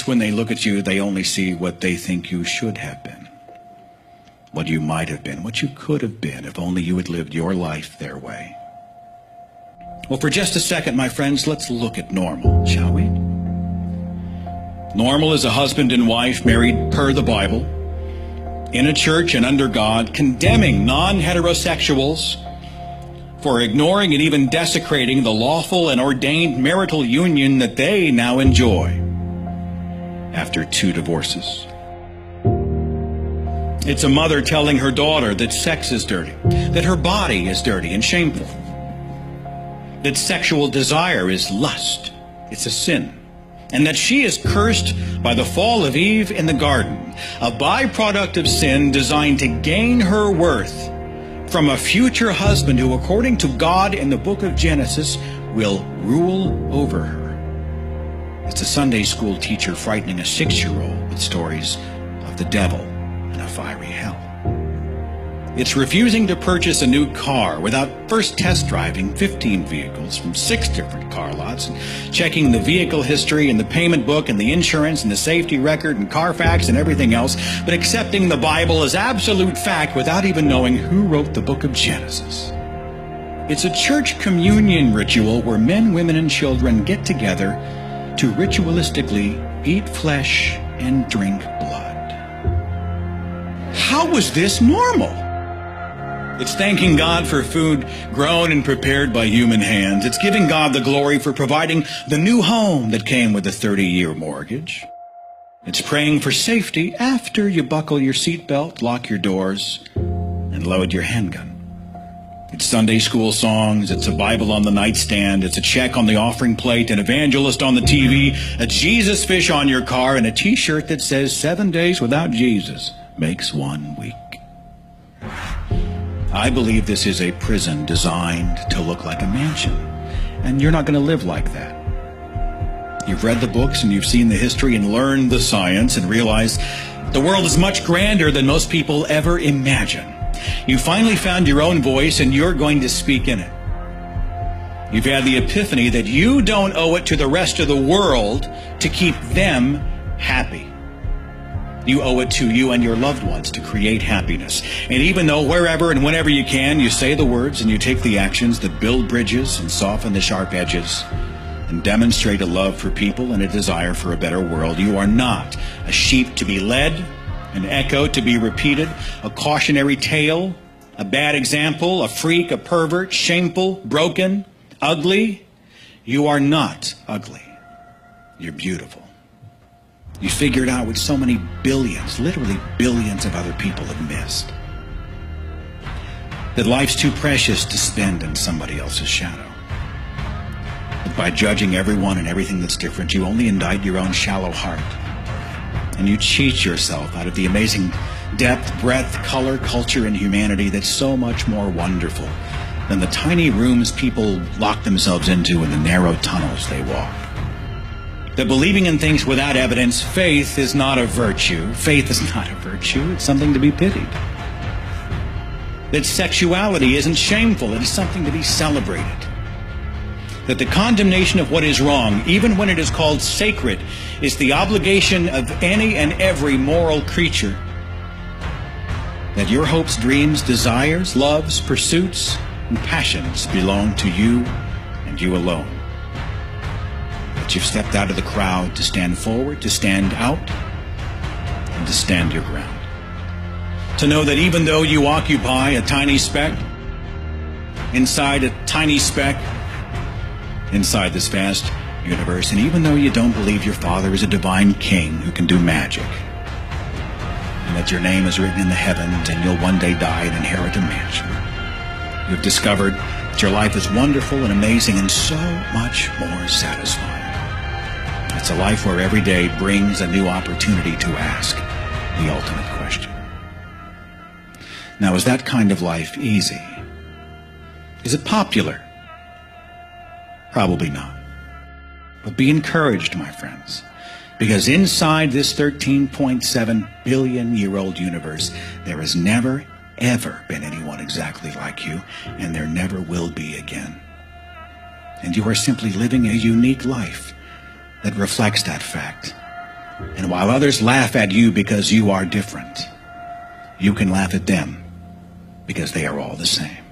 when they look at you, they only see what they think you should have been, what you might have been, what you could have been if only you had lived your life their way. Well, for just a second, my friends, let's look at normal, shall we? Normal is a husband and wife married per the Bible, in a church and under God, condemning non-heterosexuals for ignoring and even desecrating the lawful and ordained marital union that they now enjoy after 2 divorces. It's a mother telling her daughter that sex is dirty, that her body is dirty and shameful, that sexual desire is lust, it's a sin, and that she is cursed by the fall of Eve in the garden, a byproduct of sin designed to gain her worth from a future husband who, according to God in the book of Genesis, will rule over her. It's a Sunday school teacher frightening a 6-year-old with stories of the devil and a fiery hell. It's refusing to purchase a new car without first test driving 15 vehicles from 6 different car lots and checking the vehicle history and the payment book and the insurance and the safety record and Carfax and everything else, but accepting the Bible as absolute fact without even knowing who wrote the book of Genesis. It's a church communion ritual where men, women, and children get together to ritualistically eat flesh and drink blood. How was this normal? It's thanking God for food grown and prepared by human hands. It's giving God the glory for providing the new home that came with a 30-year mortgage. It's praying for safety after you buckle your seatbelt, lock your doors, and load your handgun. It's Sunday school songs, it's a Bible on the nightstand, it's a check on the offering plate, an evangelist on the TV, a Jesus fish on your car, and a t-shirt that says 7 days without Jesus makes 1 week. I believe this is a prison designed to look like a mansion, and you're not going to live like that. You've read the books and you've seen the history and learned the science and realized the world is much grander than most people ever imagine. You finally found your own voice and you're going to speak in it. You've had the epiphany that you don't owe it to the rest of the world to keep them happy. You owe it to you and your loved ones to create happiness. And even though wherever and whenever you can, you say the words and you take the actions that build bridges and soften the sharp edges and demonstrate a love for people and a desire for a better world, you are not a sheep to be led, an echo to be repeated, a cautionary tale, a bad example, a freak, a pervert, shameful, broken, ugly. You are not ugly. You're beautiful. You figured out what so many billions, literally billions of other people have missed. That life's too precious to spend in somebody else's shadow. That by judging everyone and everything that's different, you only indict your own shallow heart. And you cheat yourself out of the amazing depth, breadth, color, culture, and humanity that's so much more wonderful than the tiny rooms people lock themselves into and the narrow tunnels they walk. That believing in things without evidence, faith is not a virtue. Faith is not a virtue. It's something to be pitied. That sexuality isn't shameful. It is something to be celebrated. That the condemnation of what is wrong, even when it is called sacred, is the obligation of any and every moral creature. That your hopes, dreams, desires, loves, pursuits, and passions belong to you and you alone. You've stepped out of the crowd to stand forward, to stand out, and to stand your ground. To know that even though you occupy a tiny speck, inside a tiny speck, inside this vast universe, and even though you don't believe your Father is a divine king who can do magic, and that your name is written in the heavens and you'll one day die and inherit a mansion, you've discovered that your life is wonderful and amazing and so much more satisfying. It's a life where every day brings a new opportunity to ask the ultimate question. Now, is that kind of life easy? Is it popular? Probably not. But be encouraged, my friends, because inside this 13.7 billion-year-old universe, there has never, ever been anyone exactly like you, and there never will be again. And you are simply living a unique life that reflects that fact. And while others laugh at you because you are different, you can laugh at them because they are all the same.